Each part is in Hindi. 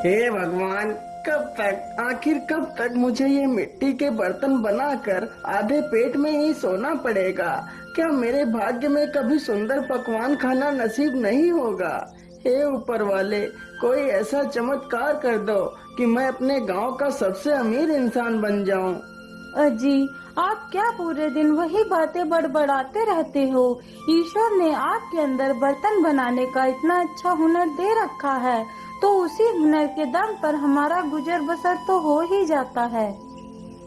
हे भगवान, आखिर कब तक मुझे ये मिट्टी के बर्तन बनाकर आधे पेट में ही सोना पड़ेगा? क्या मेरे भाग्य में कभी सुंदर पकवान खाना नसीब नहीं होगा? हे ऊपर वाले, कोई ऐसा चमत्कार कर दो कि मैं अपने गांव का सबसे अमीर इंसान बन जाऊं। अजी, आप क्या पूरे दिन वही बातें बड़बड़ाते रहते हो? ईश्वर ने आपके अंदर बर्तन बनाने का इतना अच्छा हुनर दे रखा है, तो उसी हुनर के दम पर हमारा गुजर बसर तो हो ही जाता है।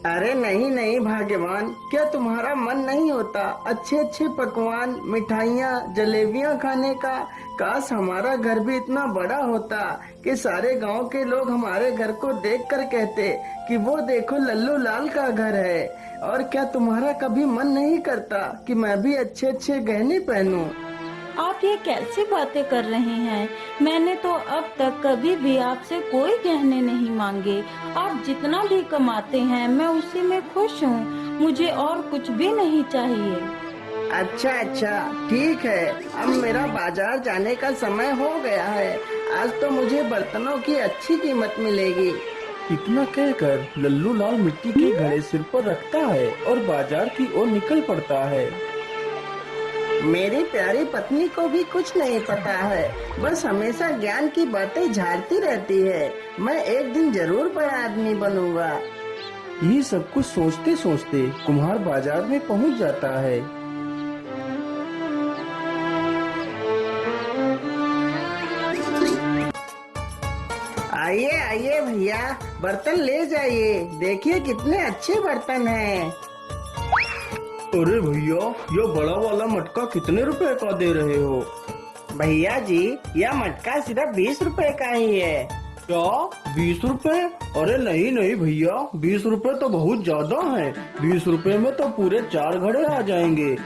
अरे नहीं नहीं भाग्यवान, क्या तुम्हारा मन नहीं होता अच्छे अच्छे पकवान, मिठाइयाँ, जलेबियाँ खाने का? काश हमारा घर भी इतना बड़ा होता कि सारे गांव के लोग हमारे घर को देखकर कहते कि वो देखो लल्लू लाल का घर है। और क्या तुम्हारा कभी मन नहीं करता कि मैं भी अच्छे अच्छे गहने पहनूं? आप ये कैसी बातें कर रहे हैं? मैंने तो अब तक कभी भी आपसे कोई गहने नहीं मांगे। आप जितना भी कमाते हैं मैं उसी में खुश हूँ। मुझे और कुछ भी नहीं चाहिए। अच्छा अच्छा, ठीक है। अब मेरा बाजार जाने का समय हो गया है। आज तो मुझे बर्तनों की अच्छी कीमत मिलेगी। इतना कहकर लल्लू लाल मिट्टी के घड़े सिर पर रखता है और बाजार की ओर निकल पड़ता है। मेरी प्यारी पत्नी को भी कुछ नहीं पता है, बस हमेशा ज्ञान की बातें झाड़ती रहती है। मैं एक दिन जरूर बड़ा आदमी बनूंगा। ये सब कुछ सोचते सोचते कुम्हार बाजार में पहुंच जाता है। आइए आइए भैया, बर्तन ले जाइए। देखिए कितने अच्छे बर्तन हैं। अरे भैया, यह बड़ा वाला मटका कितने रुपए का दे रहे हो? भैया जी, यह मटका सिर्फ 20 रुपए का ही है। क्या 20 रुपए? अरे नहीं नहीं भैया, 20 रुपए तो बहुत ज्यादा है। 20 रुपए में तो पूरे 4 घड़े आ जाएंगे।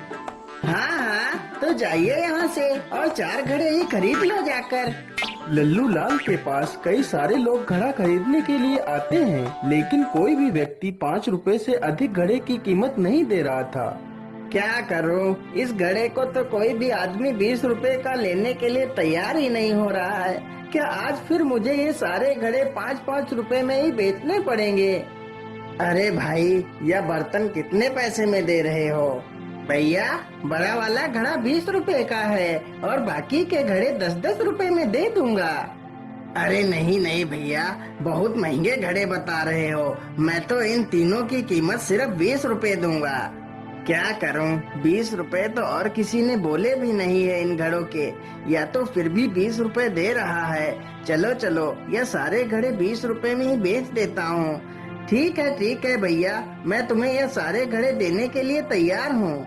हाँ हाँ, तो जाइए यहाँ से और 4 घड़े ही खरीद लो जाकर। लल्लू लाल के पास कई सारे लोग घड़ा खरीदने के लिए आते हैं, लेकिन कोई भी व्यक्ति 5 रुपए से अधिक घड़े की कीमत नहीं दे रहा था। क्या करूं, इस घड़े को तो कोई भी आदमी 20 रुपए का लेने के लिए तैयार ही नहीं हो रहा है। क्या आज फिर मुझे ये सारे घड़े 5-5 रुपए में ही बेचने पड़ेंगे? अरे भाई, यह बर्तन कितने पैसे में दे रहे हो? भैया, बड़ा वाला घड़ा 20 रुपए का है और बाकी के घड़े 10-10 रुपए में दे दूंगा। अरे नहीं नहीं भैया, बहुत महंगे घड़े बता रहे हो। मैं तो इन तीनों की कीमत सिर्फ 20 रुपए दूंगा। क्या करूं, 20 रुपए तो और किसी ने बोले भी नहीं है इन घड़ों के, या तो फिर भी 20 रुपए दे रहा है। चलो चलो, यह सारे घड़े 20 रुपए में ही बेच देता हूँ। ठीक है भैया, मैं तुम्हें यह सारे घड़े देने के लिए तैयार हूँ।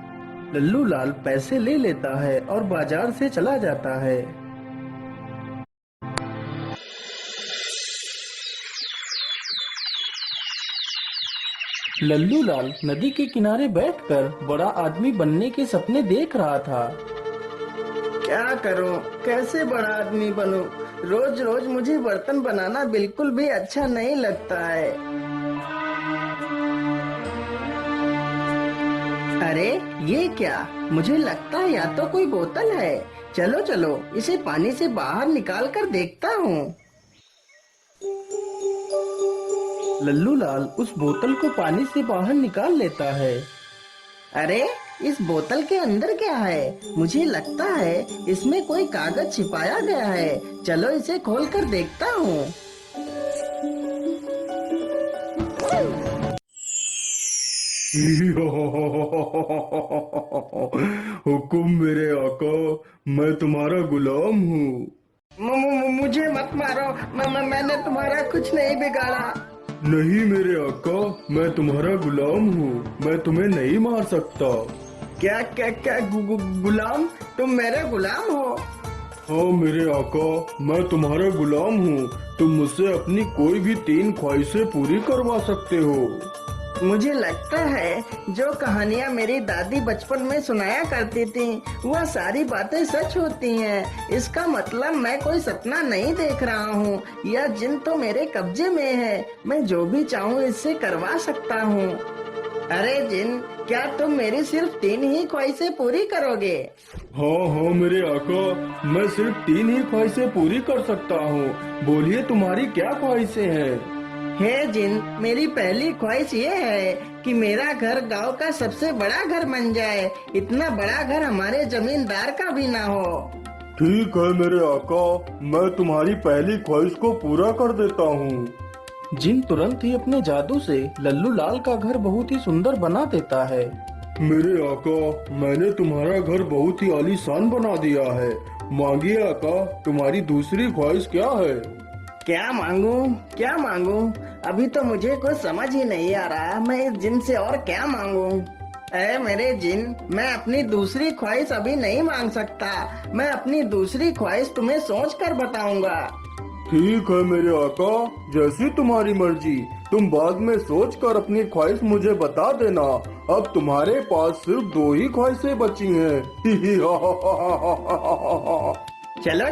लल्लू लाल पैसे ले लेता है और बाजार से चला जाता है। लल्लू लाल नदी के किनारे बैठकर बड़ा आदमी बनने के सपने देख रहा था। क्या करूं, कैसे बड़ा आदमी बनूं? रोज रोज मुझे बर्तन बनाना बिल्कुल भी अच्छा नहीं लगता है। अरे ये क्या, मुझे लगता है या तो कोई बोतल है। चलो चलो, इसे पानी से बाहर निकाल कर देखता हूँ। लल्लू लाल उस बोतल को पानी से बाहर निकाल लेता है। अरे इस बोतल के अंदर क्या है? मुझे लगता है इसमें कोई कागज छिपाया गया है। चलो इसे खोल कर देखता हूँ। हुकुम मेरे आका, मैं तुम्हारा गुलाम हूँ। मुझे मत मारो, मैंने तुम्हारा कुछ नहीं बिगाड़ा। नहीं मेरे आका, मैं तुम्हारा गुलाम हूँ, मैं तुम्हें नहीं मार सकता। क्या क्या क्या गुलाम? तुम मेरे गुलाम हो? हाँ मेरे आका, मैं तुम्हारा गुलाम हूँ। तुम मुझसे अपनी कोई भी 3 ख्वाहिशें पूरी करवा सकते हो। मुझे लगता है जो कहानियाँ मेरी दादी बचपन में सुनाया करती थी, वह सारी बातें सच होती हैं। इसका मतलब मैं कोई सपना नहीं देख रहा हूँ। यह जिन तो मेरे कब्जे में है। मैं जो भी चाहूँ इससे करवा सकता हूँ। अरे जिन, क्या तुम मेरी सिर्फ 3 ही ख्वाहिशें पूरी करोगे? हाँ हाँ मेरे आका, मैं सिर्फ 3 ही ख्वाहिशें पूरी कर सकता हूँ। बोलिए तुम्हारी क्या ख्वाहिशें हैं? हे जिन, मेरी पहली ख्वाहिश ये है कि मेरा घर गांव का सबसे बड़ा घर बन जाए। इतना बड़ा घर हमारे जमींदार का भी ना हो। ठीक है मेरे आका, मैं तुम्हारी पहली ख्वाहिश को पूरा कर देता हूँ। जिन तुरंत ही अपने जादू से लल्लू लाल का घर बहुत ही सुंदर बना देता है। मेरे आका, मैंने तुम्हारा घर बहुत ही आलीशान बना दिया है। मांगिए आका, तुम्हारी दूसरी ख्वाहिश क्या है? क्या मांगू? अभी तो मुझे कुछ समझ ही नहीं आ रहा मैं इस जिन से और क्या मांगू। ऐ मेरे जिन, मैं अपनी दूसरी ख्वाहिश अभी नहीं मांग सकता। मैं अपनी दूसरी ख्वाहिश तुम्हें सोच कर बताऊंगा। ठीक है मेरे आका, जैसी तुम्हारी मर्जी। तुम बाद में सोच कर अपनी ख्वाहिश मुझे बता देना। अब तुम्हारे पास सिर्फ 2 ही ख्वाहिशें बची हैं।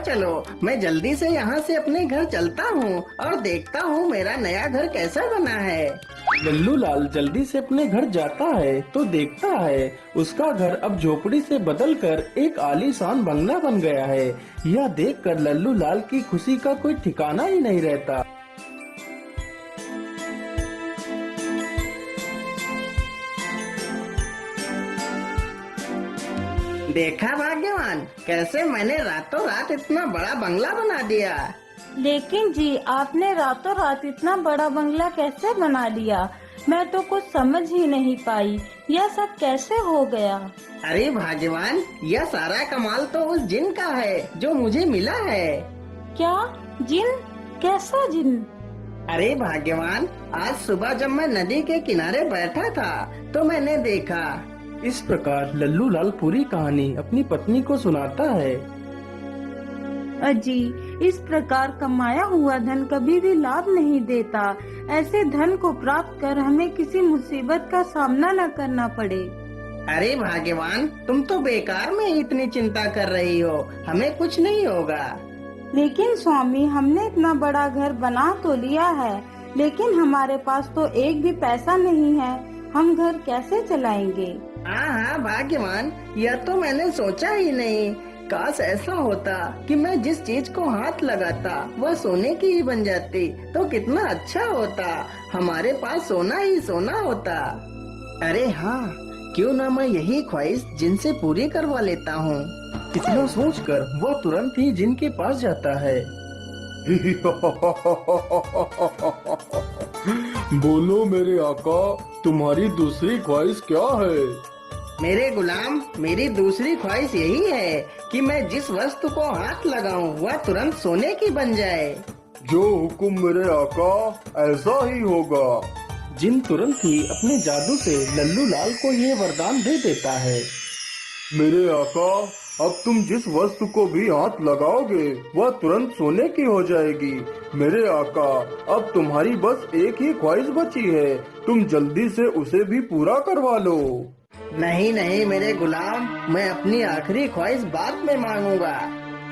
चलो, मैं जल्दी से यहाँ से अपने घर चलता हूँ और देखता हूँ मेरा नया घर कैसा बना है। लल्लू लाल जल्दी से अपने घर जाता है तो देखता है उसका घर अब झोपड़ी से बदलकर एक आलीशान बंगला बन गया है। यह देखकर लल्लू लाल की खुशी का कोई ठिकाना ही नहीं रहता। देखा भाग्यवान, कैसे मैंने रातों रात इतना बड़ा बंगला बना दिया। लेकिन जी, आपने रातों रात इतना बड़ा बंगला कैसे बना दिया? मैं तो कुछ समझ ही नहीं पाई, यह सब कैसे हो गया? अरे भाग्यवान, यह सारा कमाल तो उस जिन का है जो मुझे मिला है। क्या जिन? कैसा जिन? अरे भाग्यवान, आज सुबह जब मैं नदी के किनारे बैठा था तो मैंने देखा। इस प्रकार लल्लू लाल पूरी कहानी अपनी पत्नी को सुनाता है। अजी, इस प्रकार कमाया हुआ धन कभी भी लाभ नहीं देता। ऐसे धन को प्राप्त कर हमें किसी मुसीबत का सामना न करना पड़े। अरे भाग्यवान, तुम तो बेकार में ही इतनी चिंता कर रही हो, हमें कुछ नहीं होगा। लेकिन स्वामी, हमने इतना बड़ा घर बना तो लिया है, लेकिन हमारे पास तो एक भी पैसा नहीं है। हम घर कैसे चलाएंगे? हाँ भाग्यवान, यह तो मैंने सोचा ही नहीं। काश ऐसा होता कि मैं जिस चीज को हाथ लगाता वह सोने की ही बन जाती तो कितना अच्छा होता। हमारे पास सोना ही सोना होता। अरे हाँ, क्यों ना मैं यही ख्वाहिश जिनसे पूरी करवा लेता हूँ। इतना सोचकर वह तुरंत ही जिन के पास जाता है। बोलो मेरे आका, तुम्हारी दूसरी ख्वाहिश क्या है? मेरे गुलाम, मेरी दूसरी ख्वाहिश यही है कि मैं जिस वस्तु को हाथ लगाऊं वह तुरंत सोने की बन जाए। जो हुक्म मेरे आका, ऐसा ही होगा। जिन तुरंत ही अपने जादू से लल्लू लाल को ये वरदान दे देता है। मेरे आका, अब तुम जिस वस्तु को भी हाथ लगाओगे वह तुरंत सोने की हो जाएगी। मेरे आका, अब तुम्हारी बस एक ही ख्वाहिश बची है, तुम जल्दी से उसे भी पूरा करवा लो। नहीं मेरे गुलाम, मैं अपनी आखिरी ख्वाहिश बाद में मांगूंगा।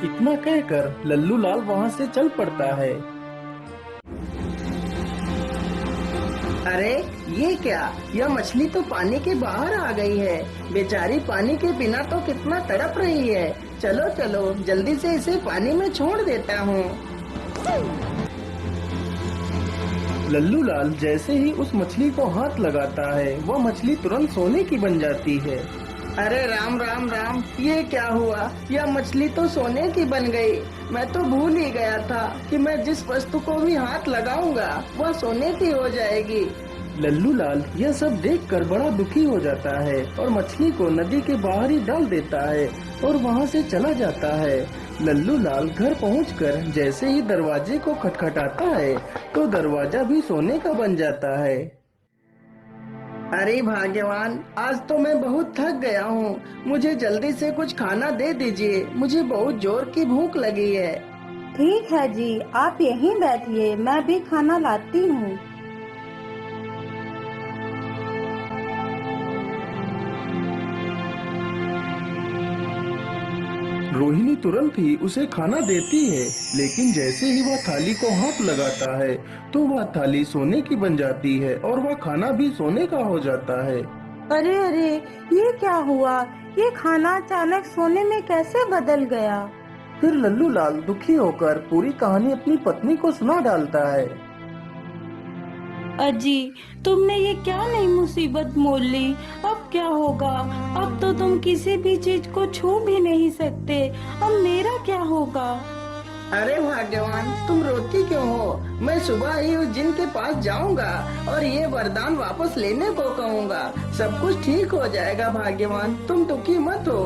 इतना कहकर लल्लू लाल वहाँ से चल पड़ता है। अरे ये क्या, यह मछली तो पानी के बाहर आ गई है। बेचारी पानी के बिना तो कितना तड़प रही है। चलो जल्दी से इसे पानी में छोड़ देता हूँ। लल्लू लाल जैसे ही उस मछली को हाथ लगाता है वह मछली तुरंत सोने की बन जाती है। अरे राम, ये क्या हुआ? यह मछली तो सोने की बन गई। मैं तो भूल ही गया था कि मैं जिस वस्तु को भी हाथ लगाऊंगा वह सोने की हो जाएगी। लल्लू लाल यह सब देखकर बड़ा दुखी हो जाता है और मछली को नदी के बाहर ही डाल देता है और वहाँ से चला जाता है। लल्लू लाल घर पहुंचकर जैसे ही दरवाजे को खटखटाता है तो दरवाजा भी सोने का बन जाता है। अरे भाग्यवान, आज तो मैं बहुत थक गया हूँ। मुझे जल्दी से कुछ खाना दे दीजिए, मुझे बहुत जोर की भूख लगी है। ठीक है जी, आप यहीं बैठिए, मैं भी खाना लाती हूँ। रोहिणी तुरंत ही उसे खाना देती है, लेकिन जैसे ही वह थाली को हाथ लगाता है तो वह थाली सोने की बन जाती है और वह खाना भी सोने का हो जाता है। अरे अरे, ये क्या हुआ? ये खाना अचानक सोने में कैसे बदल गया? फिर लल्लू लाल दुखी होकर पूरी कहानी अपनी पत्नी को सुना डालता है। अजी, तुमने ये क्या नई मुसीबत मोल ली? अब क्या होगा? अब तो तुम किसी भी चीज को छू भी नहीं सकते। अब मेरा क्या होगा? अरे भाग्यवान, तुम रोती क्यों हो? मैं सुबह ही उस जिन के पास जाऊंगा और ये वरदान वापस लेने को कहूँगा। सब कुछ ठीक हो जाएगा भाग्यवान, तुम दुखी मत हो।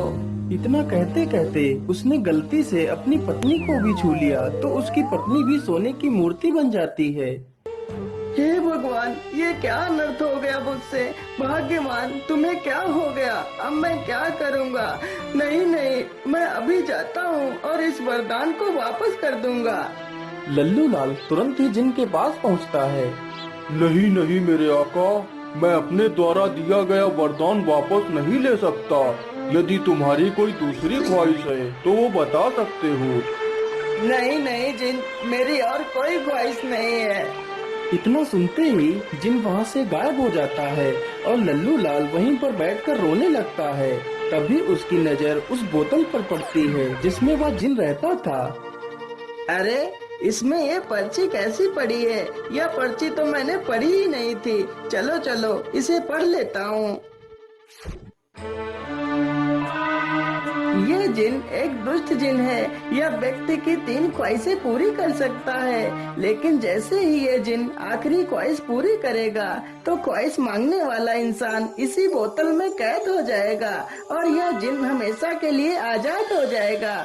इतना कहते कहते उसने गलती से अपनी पत्नी को भी छू लिया तो उसकी पत्नी भी सोने की मूर्ति बन जाती है। हे भगवान, ये क्या अनर्थ हो गया मुझसे? भाग्यवान, तुम्हें क्या हो गया? अब मैं क्या करूँगा? नहीं नहीं, मैं अभी जाता हूँ और इस वरदान को वापस कर दूंगा। लल्लू लाल तुरंत ही जिन के पास पहुंचता है। नहीं नहीं मेरे आका, मैं अपने द्वारा दिया गया वरदान वापस नहीं ले सकता। यदि तुम्हारी कोई दूसरी ख्वाहिश है तो वो बता सकते हो। नहीं नहीं जिन, मेरी और कोई ख्वाहिश नहीं है। इतना सुनते ही जिन वहाँ से गायब हो जाता है और लल्लू लाल वहीं पर बैठकर रोने लगता है। तभी उसकी नजर उस बोतल पर पड़ती है जिसमें वह जिन रहता था। अरे, इसमें ये पर्ची कैसी पड़ी है? यह पर्ची तो मैंने पढ़ी ही नहीं थी। चलो चलो, इसे पढ़ लेता हूँ। ये जिन एक दुष्ट जिन है। यह व्यक्ति की 3 ख्वाहिशें पूरी कर सकता है, लेकिन जैसे ही ये जिन आखिरी ख्वाहिश पूरी करेगा तो ख्वाहिश मांगने वाला इंसान इसी बोतल में कैद हो जाएगा और यह जिन हमेशा के लिए आजाद हो जाएगा।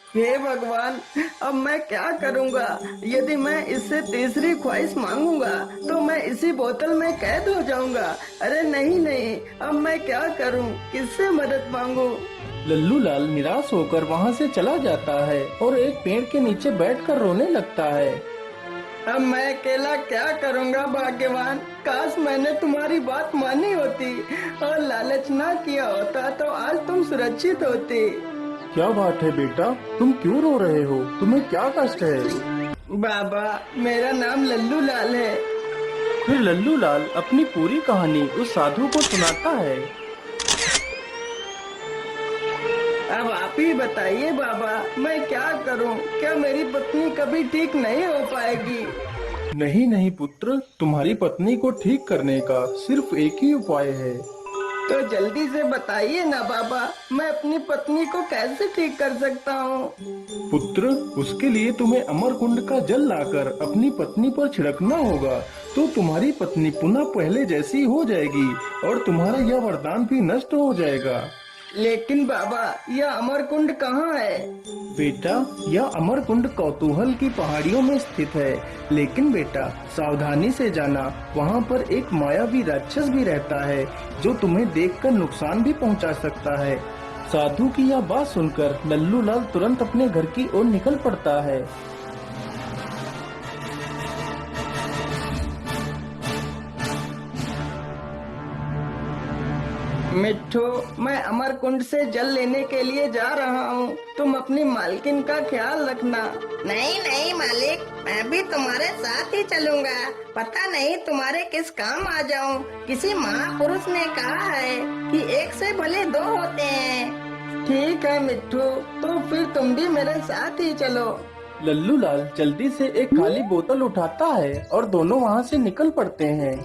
हे भगवान, अब मैं क्या करूँगा? यदि मैं इससे तीसरी ख्वाहिश मांगूंगा तो मैं इसी बोतल में कैद हो जाऊंगा। अरे नहीं नहीं, अब मैं क्या करूँ? किससे मदद मांगू? लल्लू लाल निराश होकर वहाँ से चला जाता है और एक पेड़ के नीचे बैठकर रोने लगता है। अब मैं अकेला क्या करूँगा भाग्यवान? काश मैंने तुम्हारी बात मानी होती और लालच ना किया होता तो आज तुम सुरक्षित होती। क्या बात है बेटा, तुम क्यों रो रहे हो? तुम्हें क्या कष्ट है? बाबा, मेरा नाम लल्लू लाल है। फिर लल्लू लाल अपनी पूरी कहानी उस साधु को सुनाता है। अब आप ही बताइए बाबा, मैं क्या करूं? क्या मेरी पत्नी कभी ठीक नहीं हो पाएगी? नहीं नहीं पुत्र, तुम्हारी पत्नी को ठीक करने का सिर्फ एक ही उपाय है। तो जल्दी से बताइए ना बाबा, मैं अपनी पत्नी को कैसे ठीक कर सकता हूँ? पुत्र, उसके लिए तुम्हें अमर कुंड का जल लाकर अपनी पत्नी पर छिड़कना होगा तो तुम्हारी पत्नी पुनः पहले जैसी हो जाएगी और तुम्हारा यह वरदान भी नष्ट हो जाएगा। लेकिन बाबा, यह अमर कुंड कहाँ है? बेटा, यह अमर कुंड कौतूहल की पहाड़ियों में स्थित है। लेकिन बेटा, सावधानी से जाना, वहाँ पर एक मायावी राक्षस भी रहता है जो तुम्हें देखकर नुकसान भी पहुँचा सकता है। साधु की यह बात सुनकर लल्लू लाल तुरंत अपने घर की ओर निकल पड़ता है। मिट्ठू, मैं अमर कुंड से जल लेने के लिए जा रहा हूँ। तुम अपनी मालकिन का ख्याल रखना। नहीं नहीं मालिक, मैं भी तुम्हारे साथ ही चलूंगा। पता नहीं तुम्हारे किस काम आ जाऊं। किसी महापुरुष ने कहा है कि एक से भले 2 होते हैं। ठीक है मिट्ठू, तो फिर तुम भी मेरे साथ ही चलो। लल्लू लाल जल्दी से एक खाली बोतल उठाता है और दोनों वहाँ से निकल पड़ते हैं।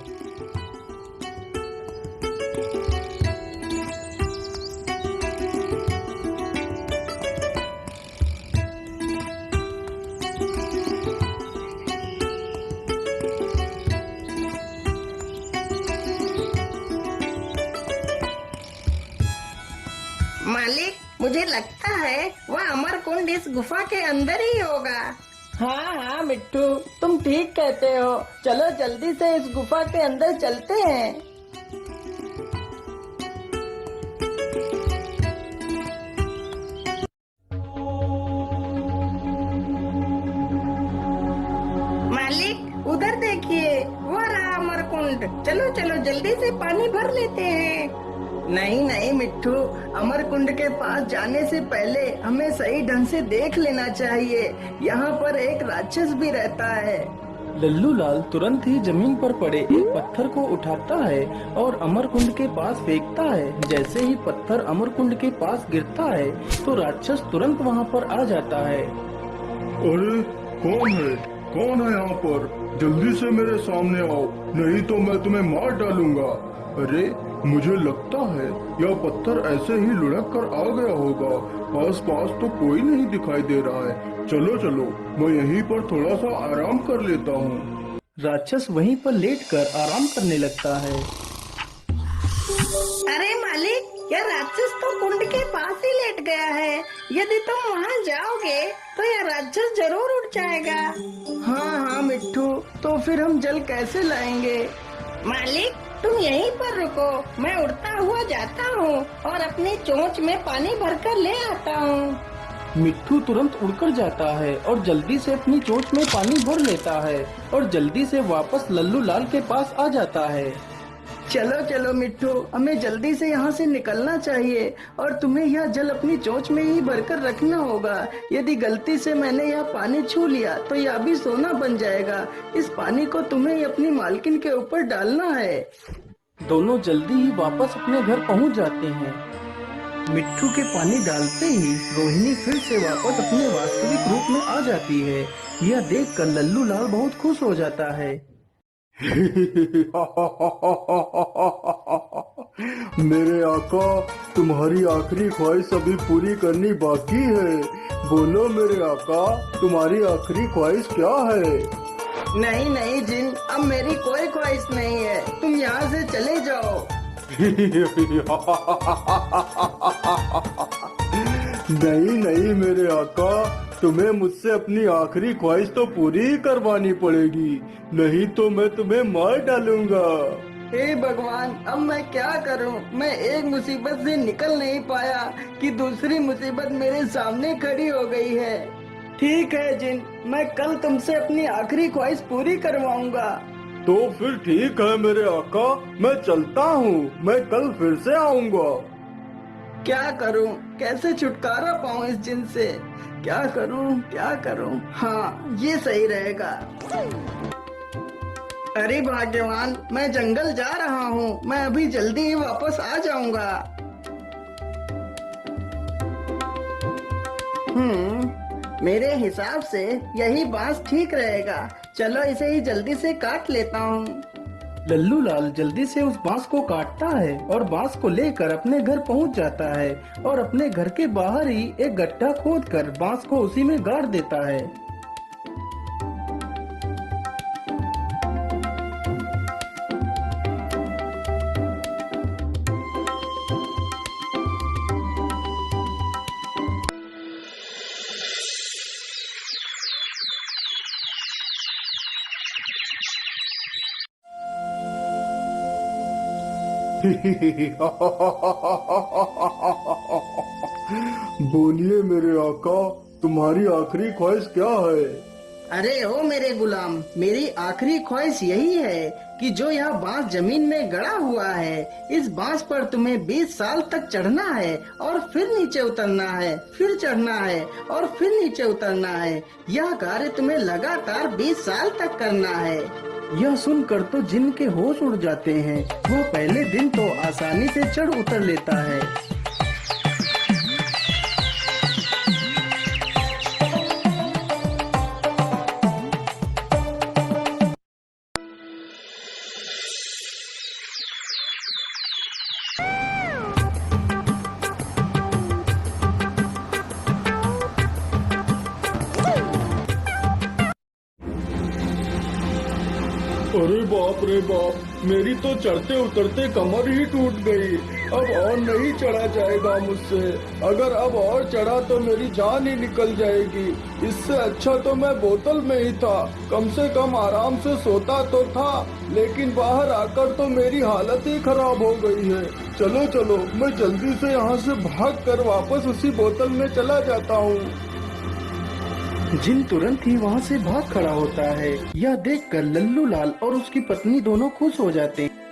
मालिक, मुझे लगता है वह अमर कुंड इस गुफा के अंदर ही होगा। हाँ हाँ मिट्ठू, तुम ठीक कहते हो। चलो जल्दी से इस गुफा के अंदर चलते हैं। मालिक, उधर देखिए, वो रहा अमर कुंड। चलो चलो जल्दी से पानी भर लेते हैं। नहीं नहीं मिट्ठू, अमर कुंड के पास जाने से पहले हमें सही ढंग से देख लेना चाहिए। यहाँ पर एक राक्षस भी रहता है। लल्लू लाल तुरंत ही जमीन पर पड़े एक पत्थर को उठाता है और अमरकुंड के पास फेंकता है। जैसे ही पत्थर अमरकुंड के पास गिरता है तो राक्षस तुरंत वहाँ पर आ जाता है। अरे कौन है यहाँ पर? जल्दी से मेरे सामने आओ, नहीं तो मैं तुम्हें मार डालूंगा। अरे मुझे लगता है यह पत्थर ऐसे ही लुढ़क कर आ गया होगा। आस पास तो कोई नहीं दिखाई दे रहा है। चलो चलो, मैं यहीं पर थोड़ा सा आराम कर लेता हूँ। राक्षस वहीं पर लेटकर आराम करने लगता है। अरे मालिक, यह राक्षस तो कुंड के पास ही लेट गया है। यदि तुम वहाँ जाओगे तो यह राक्षस जरूर उठ जाएगा। हाँ मिट्ठू, तो फिर हम जल कैसे लाएंगे? मालिक, तुम यहीं पर रुको, मैं उड़ता हुआ जाता हूँ और अपनी चोंच में पानी भरकर ले आता हूँ। मिट्ठू तुरंत उड़कर जाता है और जल्दी से अपनी चोंच में पानी भर लेता है और जल्दी से वापस लल्लू लाल के पास आ जाता है। चलो चलो मिट्ठू, हमें जल्दी से यहाँ से निकलना चाहिए और तुम्हें यह जल अपनी चोंच में ही भरकर रखना होगा। यदि गलती से मैंने यह पानी छू लिया तो यह भी सोना बन जाएगा। इस पानी को तुम्हें अपनी मालकिन के ऊपर डालना है। दोनों जल्दी ही वापस अपने घर पहुँच जाते हैं। मिट्ठू के पानी डालते ही रोहिणी फिर से वापस अपने वास्तविक रूप में आ जाती है। यह देखकर लल्लू लाल बहुत खुश हो जाता है। मेरे आका, तुम्हारी आखिरी ख्वाहिश अभी पूरी करनी बाकी है। बोलो मेरे आका, तुम्हारी आखिरी ख्वाहिश क्या है? नहीं नहीं जिन, अब मेरी कोई ख्वाहिश नहीं है, तुम यहाँ से चले जाओ। नहीं मेरे आका, तुम्हें मुझसे अपनी आखिरी ख्वाहिश तो पूरी ही करवानी पड़ेगी, नहीं तो मैं तुम्हें मार डालूंगा। हे भगवान, अब मैं क्या करूं? मैं एक मुसीबत से निकल नहीं पाया कि दूसरी मुसीबत मेरे सामने खड़ी हो गई है। ठीक है जिन, मैं कल तुमसे अपनी आखिरी ख्वाहिश पूरी करवाऊंगा। तो फिर ठीक है मेरे आका, मैं चलता हूँ, मैं कल फिर से आऊँगा। क्या करूं? कैसे छुटकारा पाऊं इस जिन से? क्या करूं? हाँ, ये सही रहेगा। अरे भाग्यवान, मैं जंगल जा रहा हूँ, मैं अभी जल्दी ही वापस आ जाऊंगा। मेरे हिसाब से यही बांस ठीक रहेगा। चलो इसे ही जल्दी से काट लेता हूँ। लल्लू लाल जल्दी से उस बांस को काटता है और बांस को लेकर अपने घर पहुंच जाता है और अपने घर के बाहर ही एक गड्ढा खोदकर बांस को उसी में गाड़ देता है। बोलिए मेरे आका, तुम्हारी आखिरी ख्वाहिश क्या है? अरे ओ मेरे गुलाम, मेरी आखिरी ख्वाहिश यही है कि जो यह बांस जमीन में गड़ा हुआ है, इस बांस पर तुम्हें 20 साल तक चढ़ना है और फिर नीचे उतरना है, फिर चढ़ना है और फिर नीचे उतरना है। यह कार्य तुम्हें लगातार 20 साल तक करना है। यह सुनकर तो जिन के होश उड़ जाते हैं। वह पहले दिन तो आसानी से चढ़ उतर लेता है। अरे बाप रे बाप, मेरी तो चढ़ते उतरते कमर ही टूट गई। अब और नहीं चढ़ा जाएगा मुझसे। अगर अब और चढ़ा तो मेरी जान ही निकल जाएगी। इससे अच्छा तो मैं बोतल में ही था, कम से कम आराम से सोता तो था, लेकिन बाहर आकर तो मेरी हालत ही खराब हो गई है। चलो चलो, मैं जल्दी से यहाँ से भाग कर वापस उसी बोतल में चला जाता हूँ। जिन तुरंत ही वहाँ से भाग खड़ा होता है। यह देखकर लल्लू लाल और उसकी पत्नी दोनों खुश हो जाते हैं।